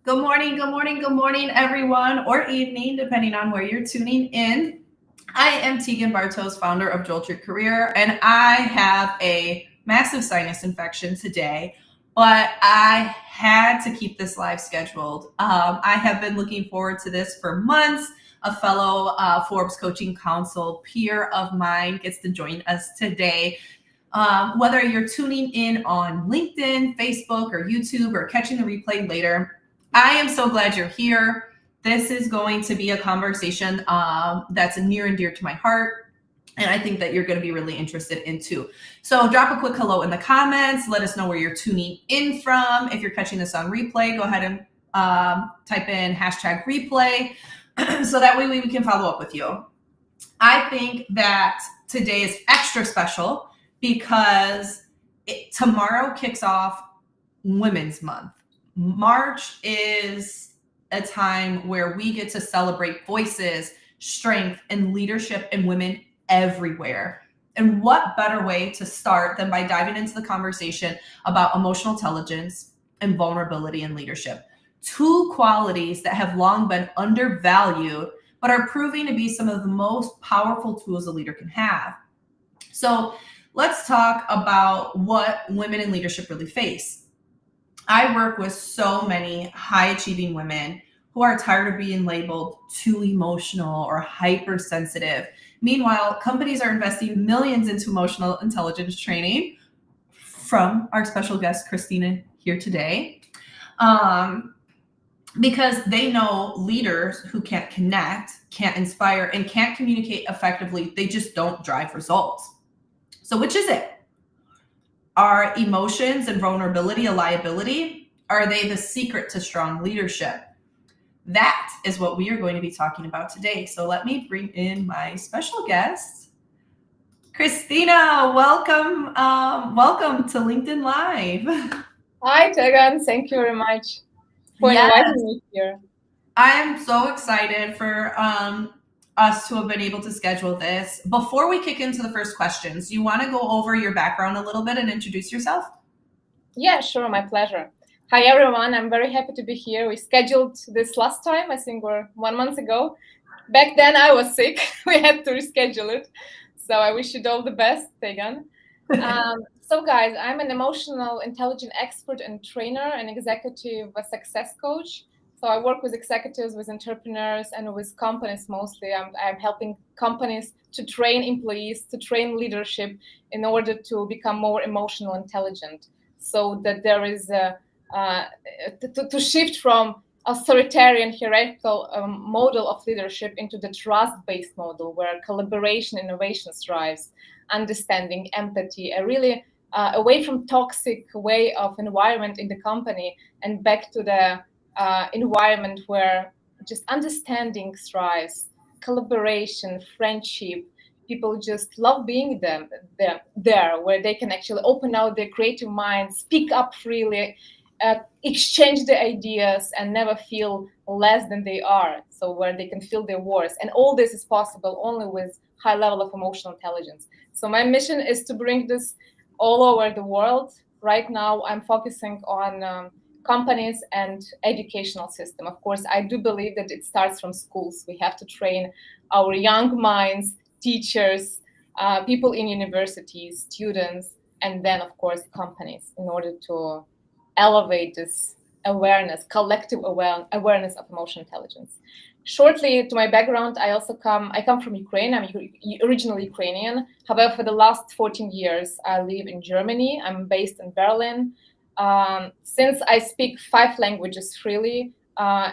Good morning, good morning, good morning, everyone, or evening, depending on where you're tuning in. I am 𝐉𝐎𝐈𝐍, founder of Jolt Your Career, and I have a massive sinus infection today, but I had to keep this live scheduled. I have been looking forward to this for months. A fellow Forbes Coaching Council peer of mine gets to join us today. Whether you're tuning in on LinkedIn, Facebook, or YouTube, or catching the replay later, I am so glad you're here. This is going to be a conversation that's near and dear to my heart, and I think that you're going to be really interested in too. So drop a quick hello in the comments. Let us know where you're tuning in from. If you're catching this on replay, go ahead and type in #replay so that way we can follow up with you. I think that today is extra special because tomorrow kicks off Women's Month. March is a time where we get to celebrate voices, strength, and leadership in women everywhere. And what better way to start than by diving into the conversation about emotional intelligence and vulnerability in leadership? Two qualities that have long been undervalued, but are proving to be some of the most powerful tools a leader can have. So let's talk about what women in leadership really face. I work with so many high-achieving women who are tired of being labeled too emotional or hypersensitive. Meanwhile, companies are investing millions into emotional intelligence training from our special guest, Krystyna, here today, because they know leaders who can't connect, can't inspire, and can't communicate effectively, they just don't drive results. So which is it? Are emotions and vulnerability a liability? Are they the secret to strong leadership? That is what we are going to be talking about today. So let me bring in my special guest, Krystyna. Welcome, welcome to LinkedIn Live. Hi, Tegan. Thank you very much for inviting me here. I am so excited for us to have been able to schedule this. Before we kick into the first questions, you want to go over your background a little bit and introduce yourself? Yeah, sure. My pleasure. Hi, everyone. I'm very happy to be here. We scheduled this last time, I think we're 1 month ago. Back then, I was sick. We had to reschedule it. So I wish you all the best, Tegan. So guys, I'm an emotional intelligence expert and trainer and executive success coach. So I work with executives, with entrepreneurs, and with companies mostly. I'm helping companies to train employees, to train leadership in order to become more emotional intelligent, so that there is to shift from authoritarian hierarchical model of leadership into the trust-based model where collaboration, innovation thrives, understanding, empathy, away from toxic way of environment in the company and back to the environment where just understanding thrives, collaboration, friendship. People just love being there, where they can actually open out their creative minds, speak up freely, exchange the ideas, and never feel less than they are. So where they can feel their worth. And all this is possible only with high level of emotional intelligence. So my mission is to bring this all over the world. Right now, I'm focusing on companies and educational system. Of course, I do believe that it starts from schools. We have to train our young minds, teachers, people in universities, students, and then, of course, companies in order to elevate this awareness, collective awareness of emotional intelligence. Shortly to my background, I come from Ukraine. I'm originally Ukrainian. However, for the last 14 years, I live in Germany. I'm based in Berlin. Since I speak 5 languages freely,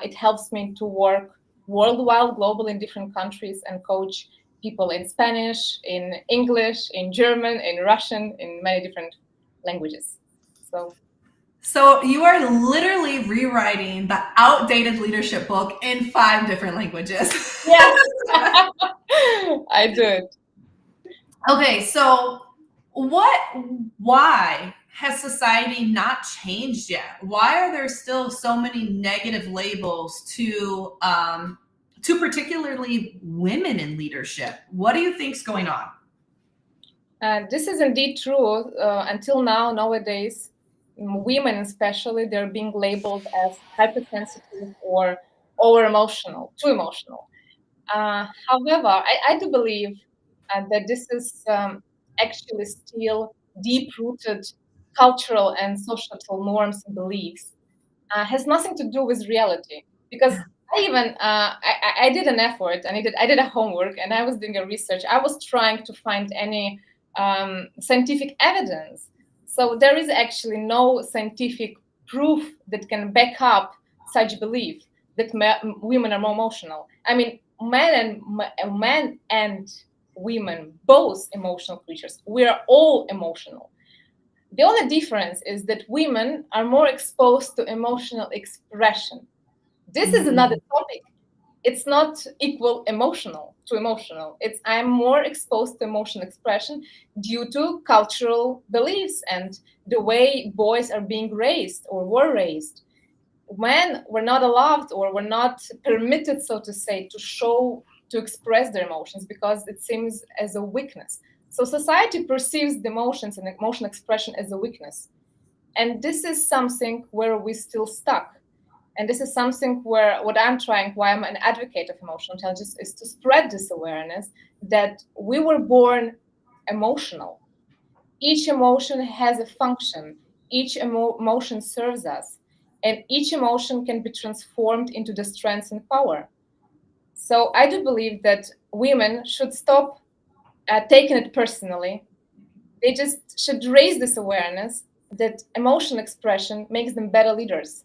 it helps me to work worldwide, globally in different countries and coach people in Spanish, in English, in German, in Russian, in many different languages. So you are literally rewriting the outdated leadership book in 5 different languages. Yes, I do it. Okay, so why has society not changed yet? Why are there still so many negative labels to particularly women in leadership? What do you think's going on? This is indeed true. Until now, nowadays, women especially, they're being labeled as hypersensitive or over emotional, too emotional. However, I do believe that this is actually still deep-rooted cultural and societal norms and beliefs. Has nothing to do with reality. Because I did an effort and I did a homework and I was doing a research. I was trying to find any scientific evidence. So there is actually no scientific proof that can back up such belief that women are more emotional. I mean, men and women, both emotional creatures. We are all emotional. The only difference is that women are more exposed to emotional expression. This is another topic. It's not equal emotional to emotional. It's I'm more exposed to emotional expression due to cultural beliefs and the way boys are being raised or were raised. Men were not allowed or were not permitted, so to say, to express their emotions because it seems as a weakness. So society perceives the emotions and emotional expression as a weakness. And this is something where we're still stuck. And this is something where why I'm an advocate of emotional intelligence, is to spread this awareness that we were born emotional. Each emotion has a function. Each emotion serves us. And each emotion can be transformed into the strength and power. So I do believe that women should stop taking it personally. They just should raise this awareness that emotional expression makes them better leaders,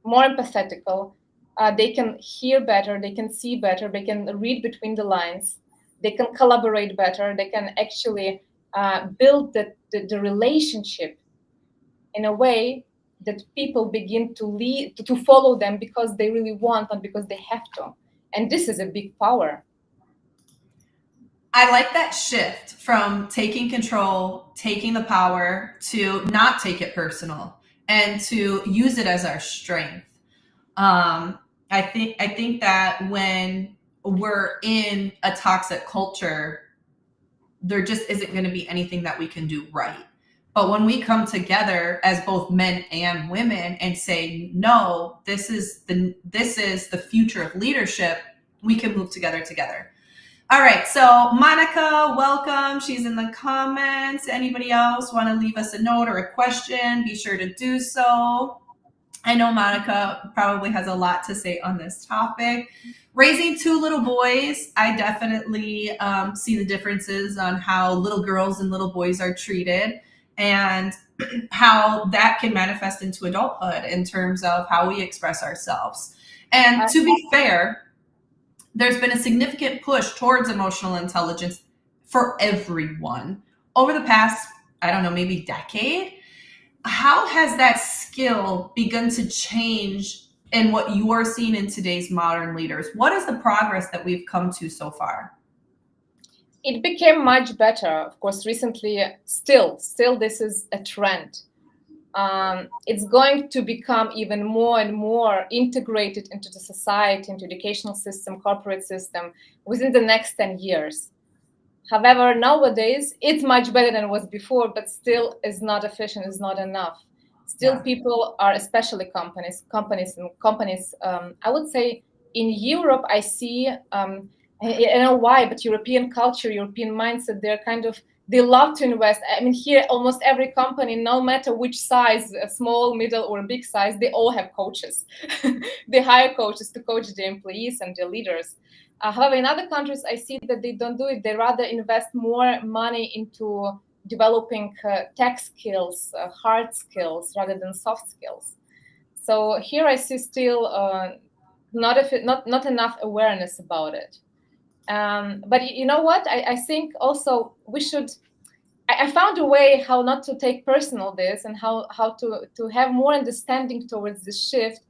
more empathetical. They can hear better, they can see better, they can read between the lines, they can collaborate better, they can actually build the relationship in a way that people begin to follow them because they really want, not because they have to. And this is a big power. I like that shift from taking control, taking the power, to not take it personal and to use it as our strength. I think that when we're in a toxic culture, there just isn't going to be anything that we can do right. But when we come together as both men and women and say, no, this is the future of leadership, we can move together. All right, so Monica, welcome. She's in the comments. Anybody else want to leave us a note or a question? Be sure to do so. I know Monica probably has a lot to say on this topic. Raising two little boys, I definitely see the differences on how little girls and little boys are treated and how that can manifest into adulthood in terms of how we express ourselves. And to be fair, there's been a significant push towards emotional intelligence for everyone over the past, I don't know, maybe decade. How has that skill begun to change in what you are seeing in today's modern leaders? What is the progress that we've come to so far? It became much better, of course, recently. Still, this is a trend. It's going to become even more and more integrated into the society, into educational system, corporate system within the next 10 years. However, nowadays, it's much better than it was before, but still is not efficient, is not enough. Still, people are, especially companies, I would say in Europe, I see, I don't know why, but European culture, European mindset, they love to invest. I mean, here, almost every company, no matter which size, a small, middle, or big size, they all have coaches. They hire coaches to coach their employees and their leaders. However, in other countries, I see that they don't do it. They rather invest more money into developing tech skills, hard skills, rather than soft skills. So here I see still not enough awareness about it. But you know what? I think also we should. I found a way how not to take personal this and how to have more understanding towards this shift,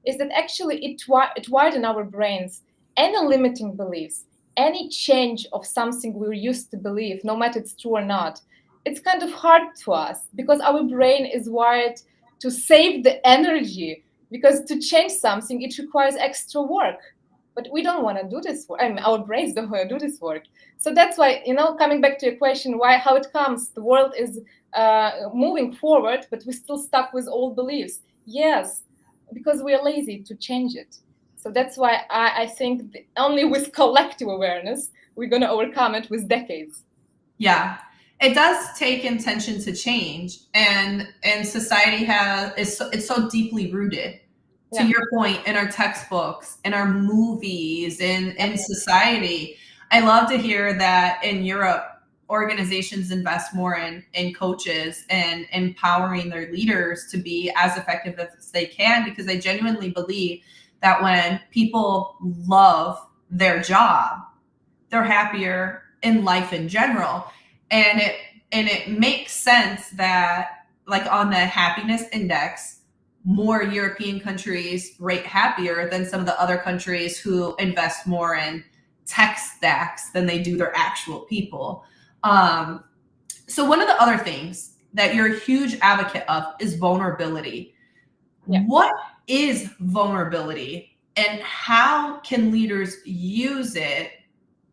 is that actually it widen our brains. Any limiting beliefs, any change of something we used to believe, no matter it's true or not, it's kind of hard to us because our brain is wired to save the energy, because to change something, it requires extra work. but we don't want to do this work. I mean, our brains don't want to do this work. So that's why, coming back to your question, how it comes, the world is moving forward, but we're still stuck with old beliefs. Yes, because we're lazy to change it. So that's why I think only with collective awareness, we're going to overcome it with decades. Yeah, it does take intention to change, and society it's so deeply rooted. To your point, in our textbooks, in our movies, in society. I love to hear that in Europe, organizations invest more in coaches and empowering their leaders to be as effective as they can, because I genuinely believe that when people love their job, they're happier in life in general. And it makes sense that, like, on the happiness index, more European countries rate happier than some of the other countries who invest more in tech stacks than they do their actual people. So one of the other things that you're a huge advocate of is vulnerability. Yeah. What is vulnerability, and how can leaders use it?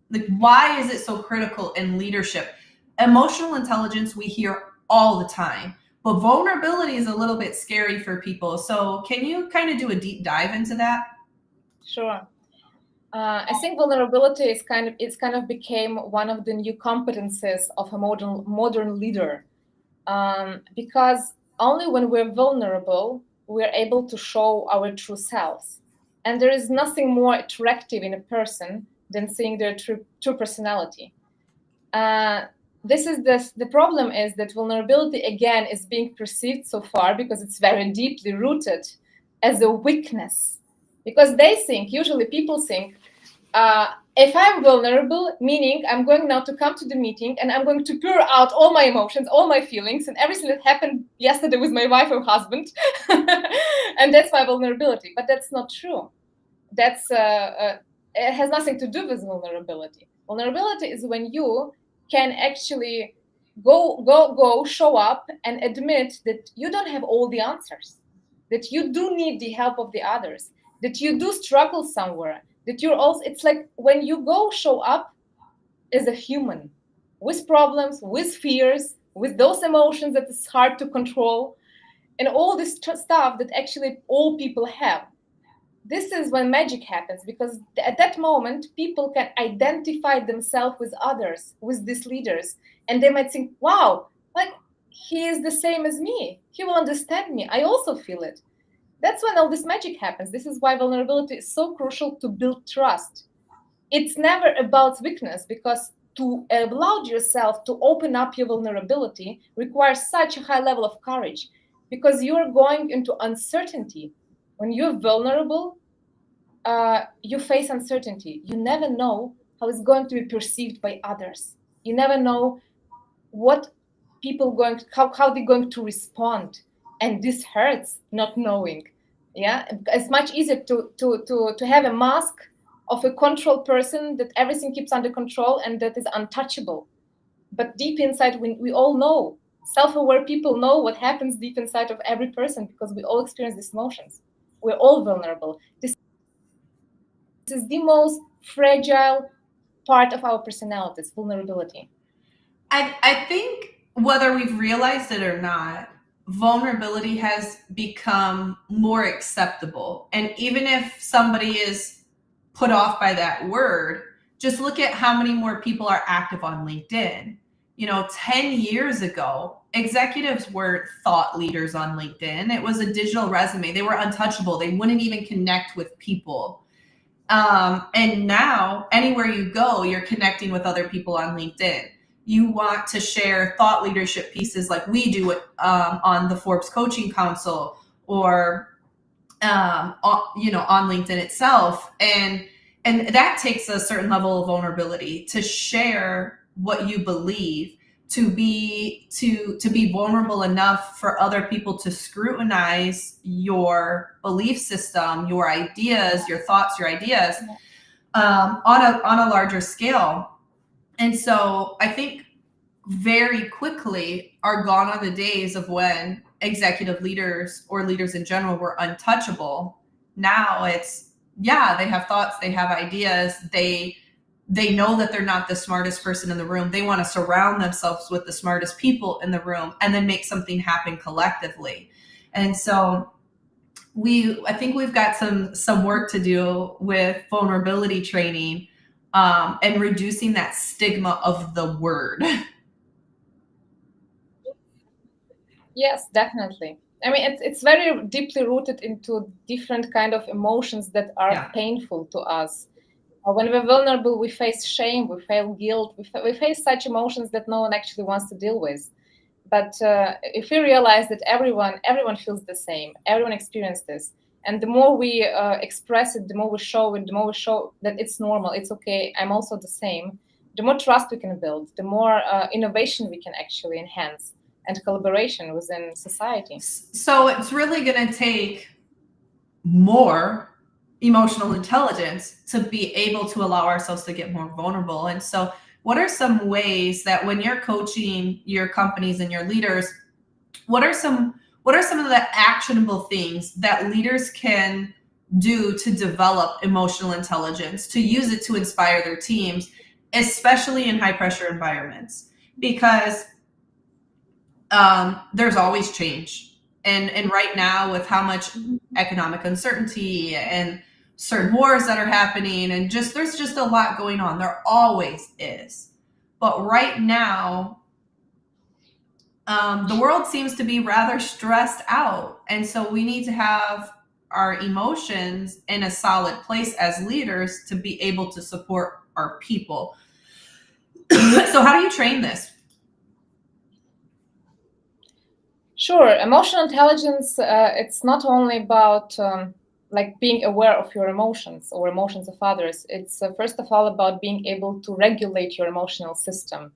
Like, why is it so critical in leadership? Emotional intelligence we hear all the time, but vulnerability is a little bit scary for people. So can you kind of do a deep dive into that? Sure. I think vulnerability is kind of became one of the new competences of a modern leader, because only when we're vulnerable, we're able to show our true selves. And there is nothing more attractive in a person than seeing their true personality. The problem is that vulnerability, again, is being perceived so far, because it's very deeply rooted, as a weakness. Because usually people think, if I'm vulnerable, meaning I'm going now to come to the meeting and I'm going to pour out all my emotions, all my feelings, and everything that happened yesterday with my wife or husband, and that's my vulnerability. But that's not true. It has nothing to do with vulnerability. Vulnerability is when you can actually go, show up and admit that you don't have all the answers, that you do need the help of the others, that you do struggle somewhere, that you're also, it's like when you go show up as a human with problems, with fears, with those emotions that is hard to control, and all this stuff that actually all people have. This is when magic happens, because at that moment, people can identify themselves with others, with these leaders. And they might think, wow, like, he is the same as me. He will understand me. I also feel it. That's when all this magic happens. This is why vulnerability is so crucial to build trust. It's never about weakness, because to allow yourself to open up your vulnerability requires such a high level of courage, because you're going into uncertainty. When you're vulnerable, you face uncertainty. You never know how it's going to be perceived by others. You never know what people how they're going to respond, and this hurts, not knowing. Yeah, it's much easier to have a mask of a control person that everything keeps under control and that is untouchable. But deep inside, we all know. Self-aware people know what happens deep inside of every person, because we all experience these emotions. We're all vulnerable. This is the most fragile part of our personalities, vulnerability. I think, whether we've realized it or not, vulnerability has become more acceptable. And even if somebody is put off by that word, just look at how many more people are active on LinkedIn. 10 years ago, executives weren't thought leaders on LinkedIn. It was a digital resume. They were untouchable. They wouldn't even connect with people. And now, anywhere you go, you're connecting with other people on LinkedIn. You want to share thought leadership pieces like we do on the Forbes Coaching Council, or on LinkedIn itself, and that takes a certain level of vulnerability to share what you believe, to be vulnerable enough for other people to scrutinize your belief system, your ideas, your thoughts, your ideas, on a larger scale. And so I think very quickly are gone are the days of when executive leaders or leaders in general were untouchable. Now it's yeah, they have thoughts, they have ideas, they know that they're not the smartest person in the room. They want to surround themselves with the smartest people in the room and then make something happen collectively. And so I think we've got some work to do with vulnerability training, and reducing that stigma of the word. Yes, definitely. I mean, it's very deeply rooted into different kind of emotions that are Yeah. painful to us. When we're vulnerable, we face shame, we feel guilt, we face such emotions that no one actually wants to deal with. But if we realize that everyone feels the same, everyone experiences this, and the more we express it, the more we show it, the more we show that it's normal, it's okay, I'm also the same, the more trust we can build, the more innovation we can actually enhance, and collaboration within society. So it's really going to take more emotional intelligence to be able to allow ourselves to get more vulnerable. And so what are some ways that when you're coaching your companies and your leaders, what are some of the actionable things that leaders can do to develop emotional intelligence, to use it to inspire their teams, especially in high pressure environments? Because there's always change. And right now, with how much economic uncertainty and certain wars that are happening, and there's just a lot going on. There always is. But right now, the world seems to be rather stressed out. And so we need to have our emotions in a solid place as leaders to be able to support our people. So how do you train this? Sure, emotional intelligence, it's not only about like being aware of your emotions or emotions of others. It's first of all about being able to regulate your emotional system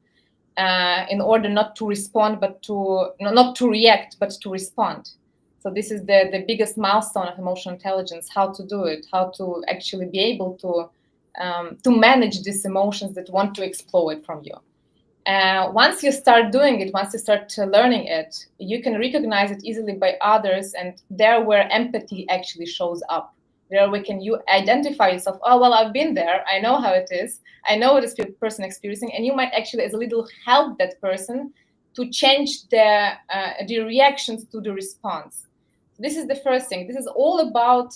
in order not to respond, but not to react, but to respond. So this is the biggest milestone of emotional intelligence: how to do it, how to actually be able to manage these emotions that want to explode from you. Once you start doing it, once you start learning it, you can recognize it easily by others, and there where empathy actually shows up. There we can you identify yourself. Oh, well, I've been there. I know how it is. I know what this person experiencing, and you might actually, as a little, help that person to change the reactions to the response. This is the first thing. This is all about.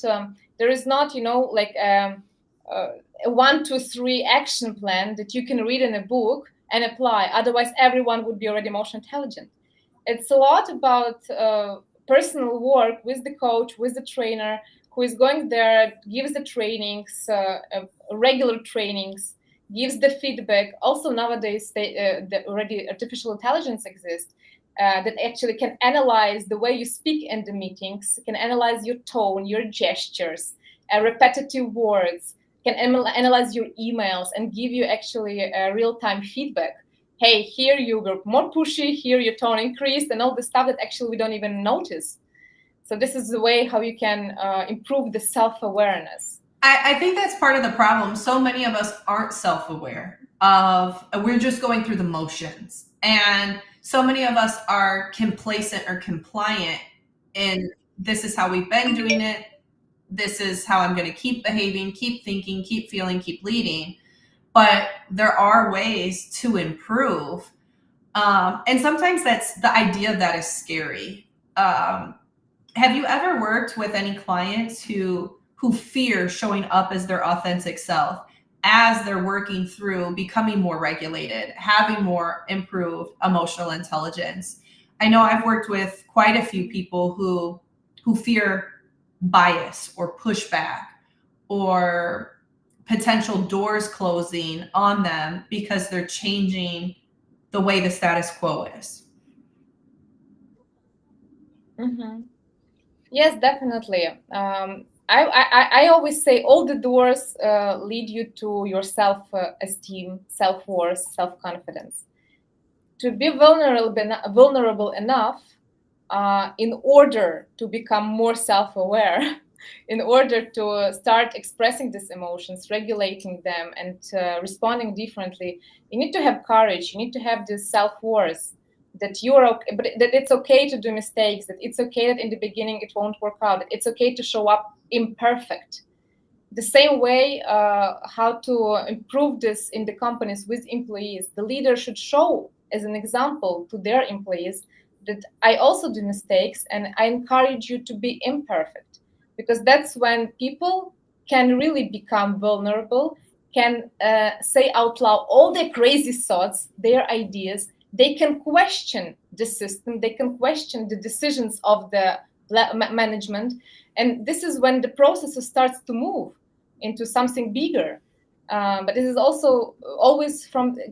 There is not, like a 1, 2, 3 action plan that you can read in a book and apply. Otherwise, everyone would be already emotional intelligent. It's a lot about personal work with the coach, with the trainer, who is going there, gives the trainings, regular trainings, gives the feedback. Also, nowadays, already artificial intelligence exists that actually can analyze the way you speak in the meetings, can analyze your tone, your gestures, repetitive words, can analyze your emails and give you actually real-time feedback. Hey, here you were more pushy, here your tone increased, and all the stuff that actually we don't even notice. So this is the way how you can improve the self-awareness. I think that's part of the problem. So many of us aren't self-aware we're just going through the motions. And so many of us are complacent or compliant in this is how we've been doing it. This is how I'm going to keep behaving, keep thinking, keep feeling, keep leading. But there are ways to improve. And sometimes that's the idea of that is scary. Have you ever worked with any clients who fear showing up as their authentic self as they're working through becoming more regulated, having more improved emotional intelligence? I know I've worked with quite a few people who fear bias or pushback or potential doors closing on them because they're changing the way the status quo is. Mm-hmm. Yes, definitely. I always say all the doors lead you to your self-esteem, self-worth, self-confidence. To be vulnerable enough in order to become more self-aware, in order to start expressing these emotions, regulating them, and responding differently, you need to have courage. You need to have this self-worth that you're okay, but that it's okay to do mistakes, that it's okay that in the beginning it won't work out, that it's okay to show up imperfect. the same way, how to improve this in the companies with employees, the leader should show as an example to their employees that I also do mistakes and I encourage you to be imperfect, because that's when people can really become vulnerable, can say out loud all their crazy thoughts, their ideas. They can question the system, they can question the decisions of the management, and this is when the process starts to move into something bigger. But this is also always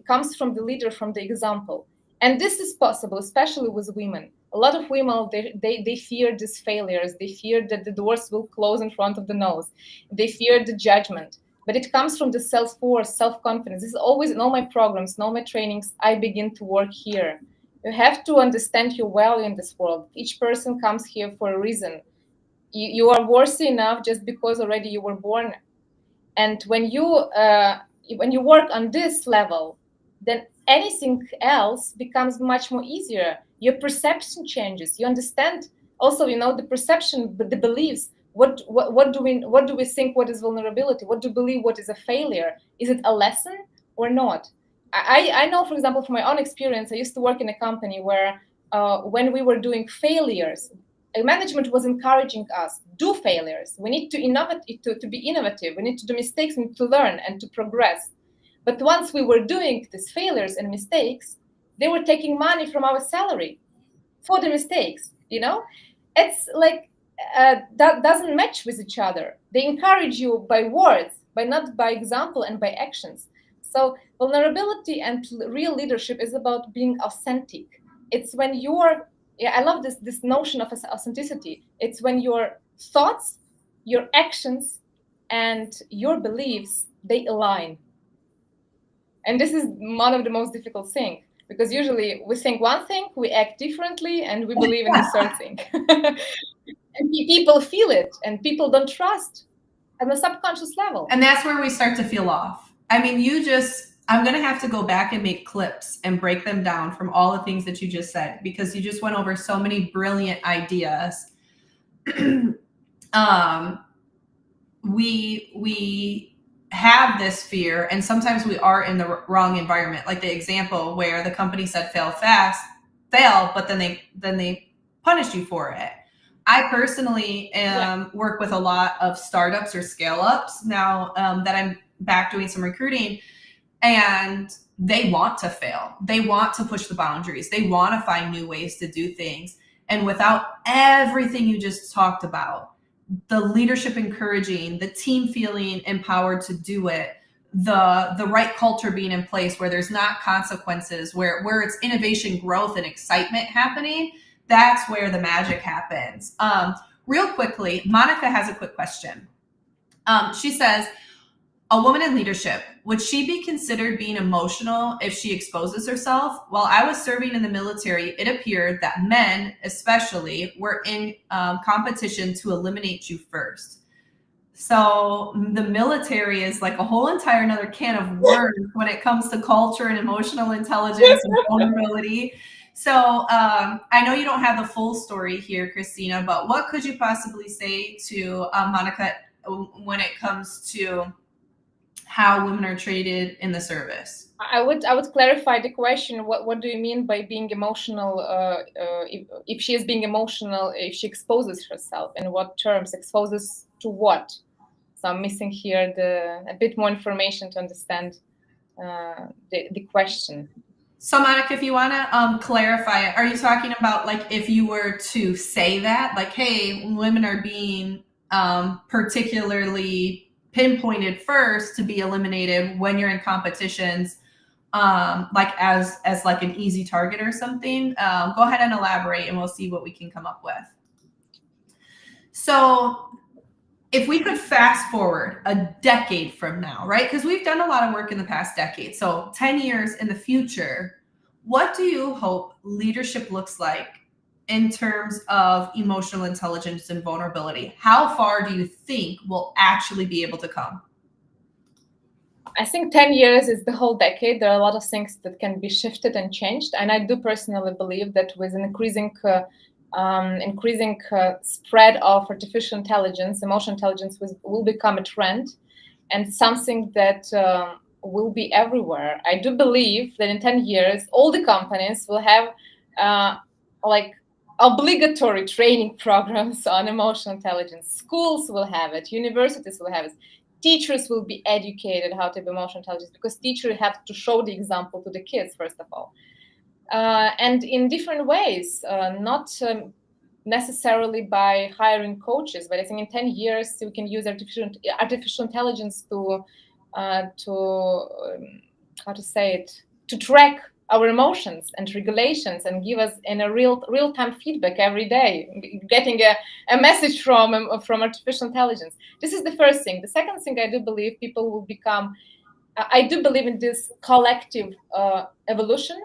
comes from the leader, from the example. And this is possible, especially with women. A lot of women, they fear these failures. They fear that the doors will close in front of the nose. They fear the judgment. But it comes from the self-worth, self-confidence. This is always in all my programs, in all my trainings, I begin to work here. You have to understand your value in this world. Each person comes here for a reason. You are worthy enough just because already you were born. And when you work on this level, then anything else becomes much more easier. Your perception changes. You understand also, the perception, the beliefs. What do we think? What is vulnerability? What do we believe? What is a failure? Is it a lesson or not? I know, for example, from my own experience, I used to work in a company where when we were doing failures, management was encouraging us, do failures. We need to innovate, to be innovative. We need to do mistakes, we need to learn and to progress. But once we were doing these failures and mistakes, they were taking money from our salary for the mistakes. It's like that doesn't match with each other. They encourage you by words, not by example and by actions. So vulnerability and real leadership is about being authentic. It's when I love this notion of authenticity. It's when your thoughts, your actions, and your beliefs, they align. And this is one of the most difficult things, because usually we think one thing, we act differently, and we believe in the third thing. And people feel it, and people don't trust on a subconscious level. And that's where we start to feel off. I mean, I'm going to have to go back and make clips and break them down from all the things that you just said, because you just went over so many brilliant ideas. We have this fear, and sometimes we are in the wrong environment. Like the example where the company said fail, but then they punished you for it. I personally work with a lot of startups or scale-ups now that I'm back doing some recruiting, and they want to fail. They want to push the boundaries. They want to find new ways to do things. And without everything you just talked about, the leadership encouraging, the team feeling empowered to do it, the right culture being in place where there's not consequences, where it's innovation, growth, and excitement happening, that's where the magic happens. Real quickly, Monica has a quick question. She says, a woman in leadership, would she be considered being emotional if she exposes herself? While I was serving in the military, it appeared that men, especially, were in competition to eliminate you first. So the military is like a whole entire another can of worms when it comes to culture and emotional intelligence and vulnerability. So I know you don't have the full story here, Krystyna, but what could you possibly say to Monica when it comes to how women are treated in the service? I would clarify the question. What do you mean by being emotional? If she is being emotional, if she exposes herself, in what terms? Exposes to what? So I'm missing here a bit more information to understand the question. So Monica, if you want to clarify it, are you talking about like if you were to say that, like, hey, women are being particularly pinpointed first to be eliminated when you're in competitions, like as like an easy target or something? Go ahead and elaborate and we'll see what we can come up with. So if we could fast forward a decade from now, right? Because we've done a lot of work in the past decade. So 10 years in the future, what do you hope leadership looks like in terms of emotional intelligence and vulnerability? How far do you think we'll actually be able to come? I think 10 years is the whole decade. There are a lot of things that can be shifted and changed. And I do personally believe that with an increasing increasing spread of artificial intelligence, emotional intelligence will become a trend and something that will be everywhere. I do believe that in 10 years, all the companies will have like obligatory training programs on emotional intelligence. Schools will have it, universities will have it. Teachers will be educated how to be emotional intelligence, because teachers have to show the example to the kids, first of all. And in different ways, not necessarily by hiring coaches, but I think in 10 years we can use artificial intelligence to track our emotions and regulations and give us in a real-time feedback every day, getting a message from artificial intelligence. This is the first thing. The second thing, I do believe people will become, I do believe in this collective evolution,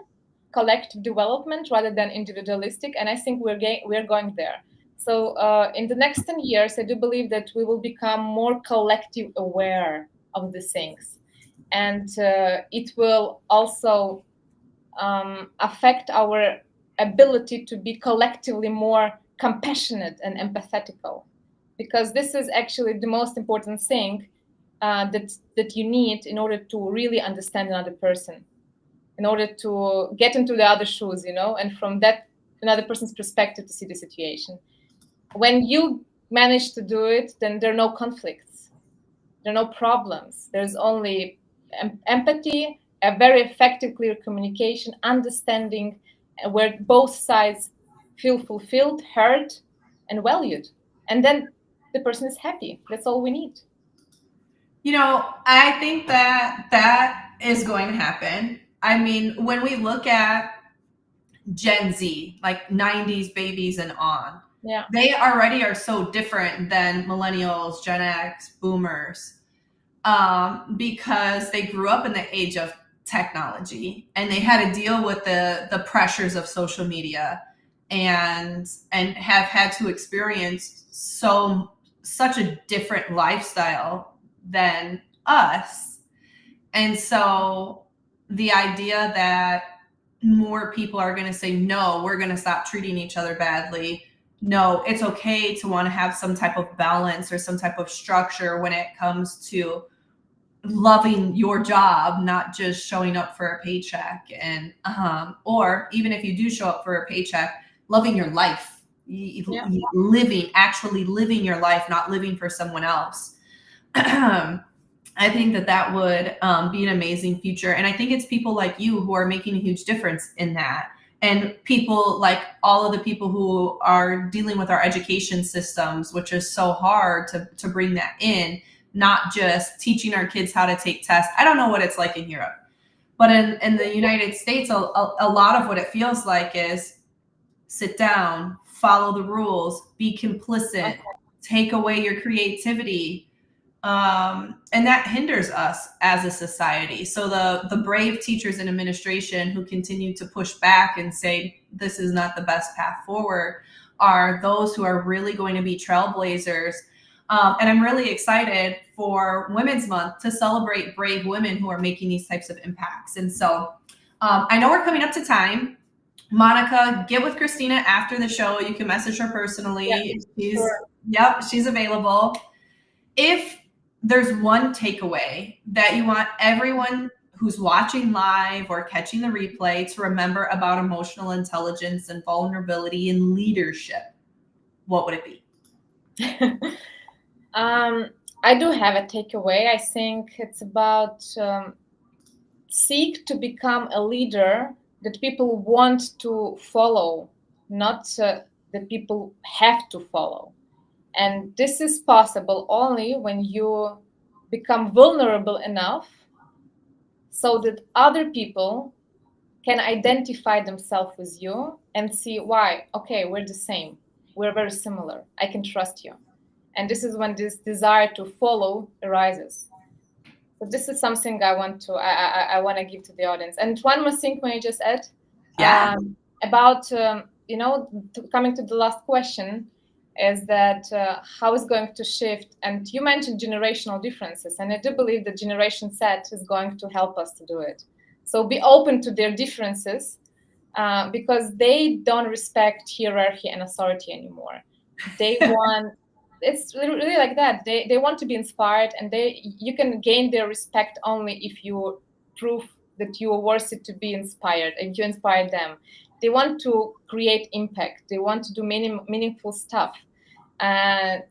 collective development rather than individualistic, and I think we're going there. So in the next 10 years, I do believe that we will become more collective aware of the things, and it will also affect our ability to be collectively more compassionate and empathetical, because this is actually the most important thing that you need in order to really understand another person, in order to get into the other shoes, and from that another person's perspective to see the situation. When you manage to do it, then there are no conflicts, there are no problems. There's only empathy, a very effective, clear communication, understanding, where both sides feel fulfilled, heard, and valued. And then the person is happy. That's all we need. I think that is going to happen. I mean, when we look at Gen Z, like 90s babies and on, they already are so different than millennials, Gen X, boomers, because they grew up in the age of technology and they had to deal with the pressures of social media and have had to experience such a different lifestyle than us. And so the idea that more people are going to say, no, we're going to stop treating each other badly. No, it's okay to want to have some type of balance or some type of structure when it comes to loving your job, not just showing up for a paycheck. And or even if you do show up for a paycheck, loving your life, actually living your life, not living for someone else. I think that would be an amazing future. And I think it's people like you who are making a huge difference in that. And people like all of the people who are dealing with our education systems, which is so hard to bring that in, not just teaching our kids how to take tests. I don't know what it's like in Europe, but in the United States, a lot of what it feels like is sit down, follow the rules, be complicit, take away your creativity. And that hinders us as a society. So the brave teachers and administration who continue to push back and say this is not the best path forward are those who are really going to be trailblazers. And I'm really excited for Women's Month to celebrate brave women who are making these types of impacts. And so I know we're coming up to time. Monica, get with Krystyna after the show. You can message her personally. She's available. If there's one takeaway that you want everyone who's watching live or catching the replay to remember about emotional intelligence and vulnerability and leadership, what would it be? I do have a takeaway. I think it's about seek to become a leader that people want to follow, not that people have to follow. And this is possible only when you become vulnerable enough so that other people can identify themselves with you and see why, okay, we're the same. We're very similar. I can trust you. And this is when this desire to follow arises. So this is something I want to give to the audience. And one more thing, may I just add? About, coming to the last question, is that how is going to shift? And you mentioned generational differences, and I do believe that Generation Z is going to help us to do it. So be open to their differences, because they don't respect hierarchy and authority anymore. They want, it's really like that. They want to be inspired, and you can gain their respect only if you prove that you are worthy to be inspired and you inspire them. They want to create impact. They want to do meaningful stuff. They're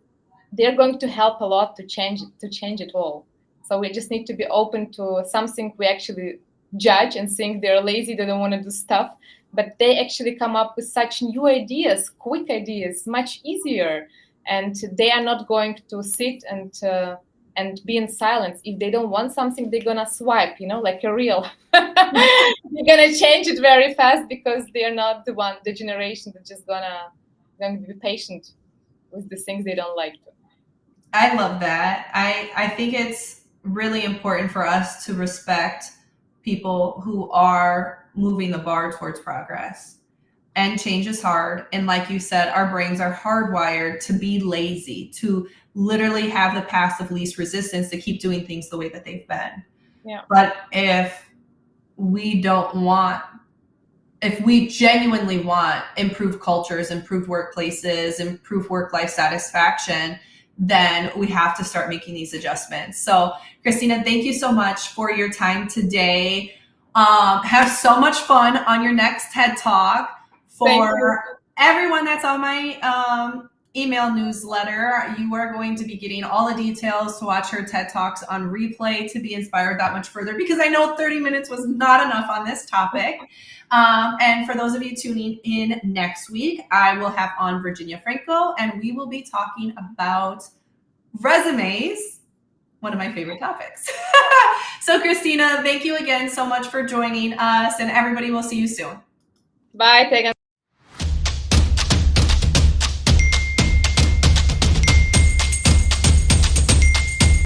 going to help a lot to change it all. So we just need to be open to something we actually judge and think they're lazy, they don't want to do stuff, but they actually come up with such new ideas, quick ideas, much easier, and they are not going to sit and be in silence. If they don't want something, they're gonna swipe, like a reel. You're gonna change it very fast because they're not the generation that's just going to be patient with the things they don't like. I love that. I think it's really important for us to respect people who are moving the bar towards progress. And change is hard. And like you said, our brains are hardwired to be lazy, to literally have the path of least resistance, to keep doing things the way that they've been. Yeah. But if we genuinely want improved cultures, improved workplaces, improved work-life satisfaction, then we have to start making these adjustments. So Krystyna, thank you so much for your time today. Have so much fun on your next TED Talk. For everyone that's on my email newsletter, you are going to be getting all the details to watch her TED Talks on replay to be inspired that much further, because I know 30 minutes was not enough on this topic. And for those of you tuning in next week, I will have on Virginia Franco, and we will be talking about resumes, one of my favorite topics. So Krystyna, thank you again so much for joining us, and everybody will see you soon. Bye.